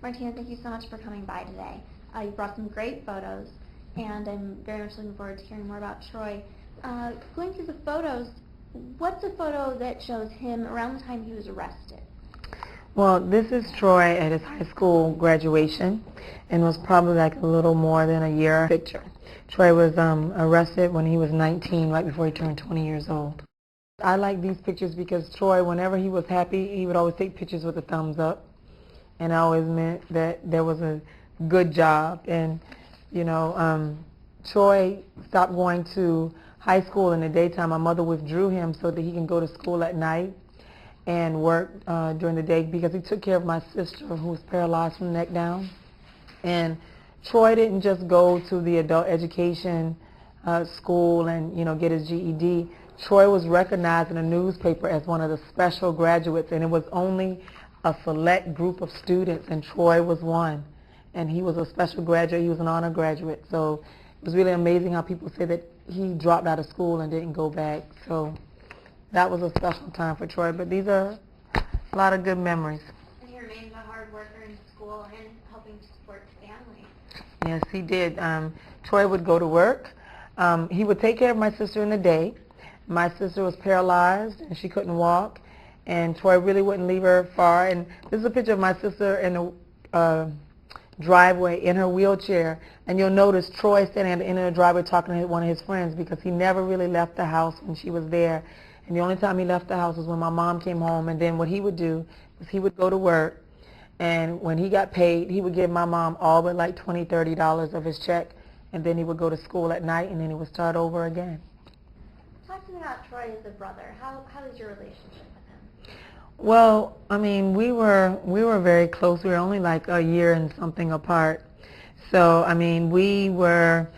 Martina, thank you so much for coming by today. You brought some great photos, and I'm very much looking forward to hearing more about Troy. Going through the photos, what's a photo that shows him around the time he was arrested? Well, this is Troy at his high school graduation, and was probably like a little more than a year picture. Troy was arrested when he was 19, right before he turned 20 years old. I like these pictures because Troy, whenever he was happy, he would always take pictures with a thumbs up, and it always meant that there was a good job. And you know, Troy stopped going to high school in the daytime. My mother withdrew him so that he can go to school at night and work during the day, because he took care of my sister who was paralyzed from the neck down. And Troy didn't just go to the adult education school and get his GED. Troy was recognized in a newspaper as one of the special graduates, and it was only a select group of students, and Troy was one. And he was a special graduate. He was an honor graduate. So it was really amazing how people say that he dropped out of school and didn't go back. So that was a special time for Troy. But these are a lot of good memories. And he remained a hard worker in school and helping to support his family. Yes, he did. Troy would go to work. He would take care of my sister in the day. My sister was paralyzed and she couldn't walk, and Troy really wouldn't leave her far. And this is a picture of my sister in the driveway in her wheelchair, and you'll notice Troy standing at the end of the driveway talking to one of his friends, because he never really left the house when she was there. And the only time he left the house was when my mom came home. And then what he would do is he would go to work, and when he got paid, he would give my mom all but like $20, $30 of his check, and then he would go to school at night, and then he would start over again. Talk to me about Troy as a brother. How is your relationship with him? Well, I mean, we were very close. We were only like a year and something apart. So, I mean, we were,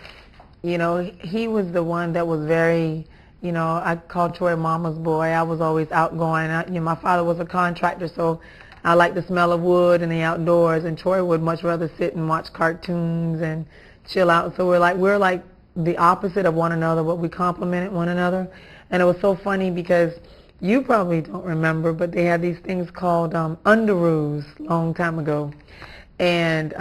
he was the one that was very, I called Troy mama's boy. I was always outgoing. My father was a contractor, so I liked the smell of wood and the outdoors, and Troy would much rather sit and watch cartoons and chill out. So we're like the opposite of one another, but we complimented one another. And it was so funny because you probably don't remember, but they had these things called underoos long time ago. And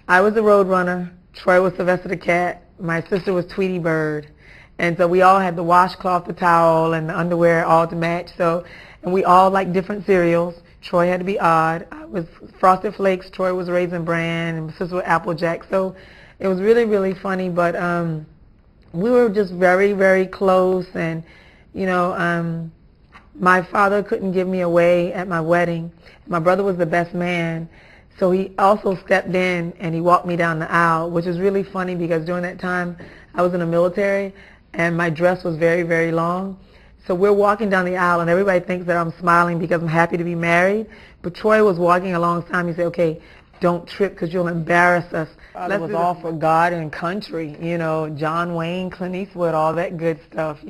I was the road runner. Troy was Sylvester the cat. My sister was Tweety Bird. And so we all had the washcloth, the towel, and the underwear all to match. So, and we all liked different cereals. Troy had to be odd. I was Frosted Flakes. Troy was Raisin Bran, and my sister was Applejack. So it was really, really funny. But we were just very, very close. And, my father couldn't give me away at my wedding. My brother was the best man. So he also stepped in and he walked me down the aisle, which was really funny because during that time I was in the military and my dress was very, very long. So we're walking down the aisle and everybody thinks that I'm smiling because I'm happy to be married. But Troy was walking alongside me. He said, okay, don't trip because you'll embarrass us. It was all for God and country, John Wayne, Clint Eastwood, all that good stuff,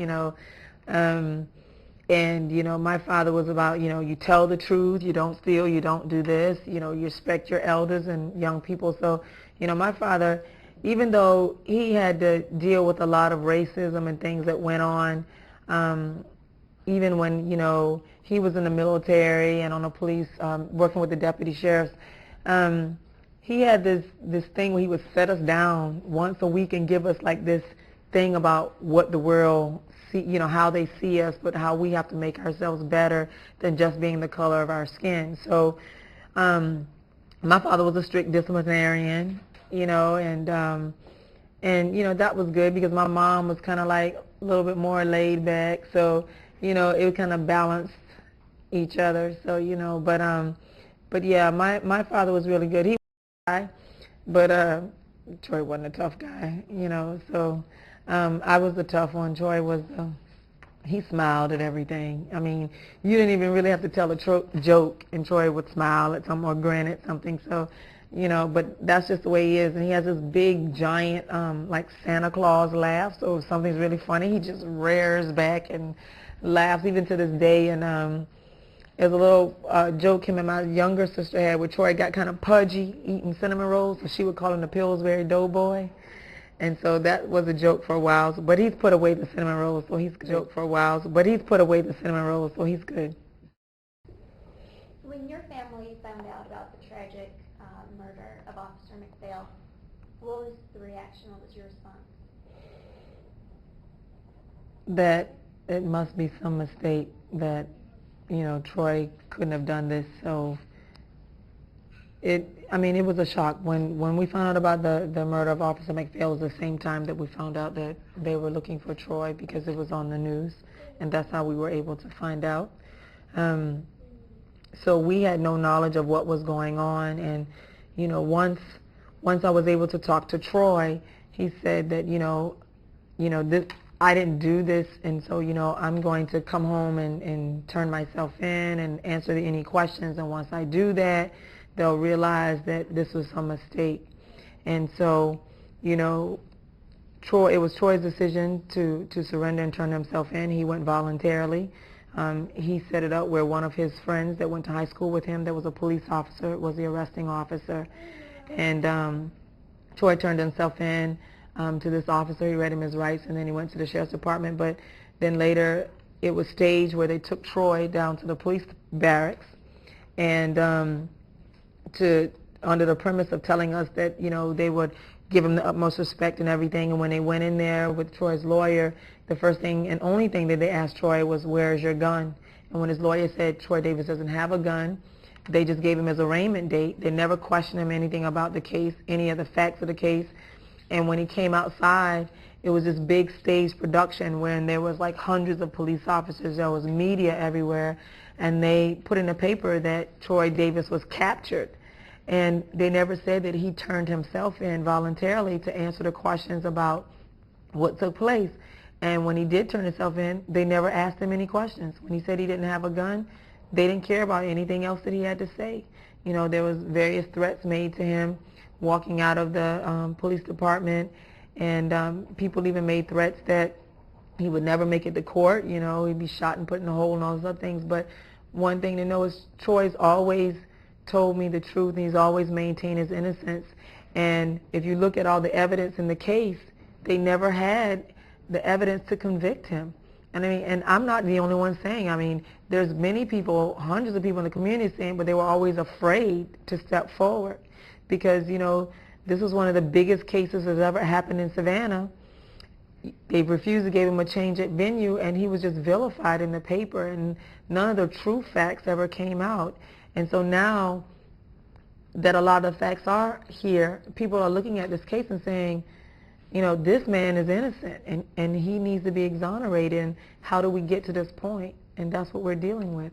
And, my father was about, you tell the truth, you don't steal, you don't do this, you respect your elders and young people. So, my father, even though he had to deal with a lot of racism and things that went on, even when, he was in the military and on the police, working with the deputy sheriffs, he had this thing where he would set us down once a week and give us like this thing about what the world how they see us, but how we have to make ourselves better than just being the color of our skin. So my father was a strict disciplinarian, and that was good because my mom was kind of like a little bit more laid back. So, it kind of balanced each other. So, but yeah, my father was really good. He was a guy, but Troy wasn't a tough guy, so I was the tough one. Troy was, he smiled at everything. I mean, you didn't even really have to tell a joke, and Troy would smile at something or grin at something. So, but that's just the way he is. And he has this big, giant, like Santa Claus laugh. So if something's really funny, he just rears back and laughs even to this day. And there's a little joke him and my younger sister had where Troy got kind of pudgy eating cinnamon rolls, so she would call him the Pillsbury Doughboy. And so that was a joke for a while, but he's put away the cinnamon rolls, so he's good. When your family found out about the tragic of Officer McPhail. What was the reaction? What was your response? That it must be some mistake, that, you know, Troy couldn't have done this. So it was a shock. When we found out about the murder of Officer McPhail, it was the same time that we found out that they were looking for Troy, because it was on the news, and that's how we were able to find out. So we had no knowledge of what was going on, and, you know, once I was able to talk to Troy, he said that, this, I didn't do this, and so, I'm going to come home and turn myself in and answer any questions, and once I do that, they'll realize that this was some mistake. And so, it was Troy's decision to surrender and turn himself in. He went voluntarily. He set it up where one of his friends that went to high school with him, that was a police officer, was the arresting officer. And Troy turned himself in to this officer. He read him his rights, and then he went to the sheriff's department. But then later it was staged where they took Troy down to the police barracks, and under the premise of telling us that, they would give him the utmost respect and everything. And when they went in there with Troy's lawyer, the first thing and only thing that they asked Troy was, "Where's your gun?" And when his lawyer said Troy Davis doesn't have a gun, they just gave him his arraignment date. They never questioned him anything about the case, any of the facts of the case. And when he came outside, it was this big stage production when there was like hundreds of police officers. There was media everywhere, and they put in the paper that Troy Davis was captured. And they never said that he turned himself in voluntarily to answer the questions about what took place. And when he did turn himself in, they never asked him any questions. When he said he didn't have a gun, they didn't care about anything else that he had to say. There was various threats made to him walking out of the police department, and people even made threats that he would never make it to court. He'd be shot and put in a hole and all those other things. But one thing to know is Troy's always told me the truth, and he's always maintained his innocence. And if you look at all the evidence in the case, they never had the evidence to convict him. And I'm not the only one saying. There's many people, hundreds of people in the community saying, but they were always afraid to step forward because, this was one of the biggest cases that's ever happened in Savannah. They refused to give him a change at venue, and he was just vilified in the paper, and none of the true facts ever came out. And so now that a lot of the facts are here, people are looking at this case and saying, this man is innocent, and he needs to be exonerated. And how do we get to this point? And that's what we're dealing with.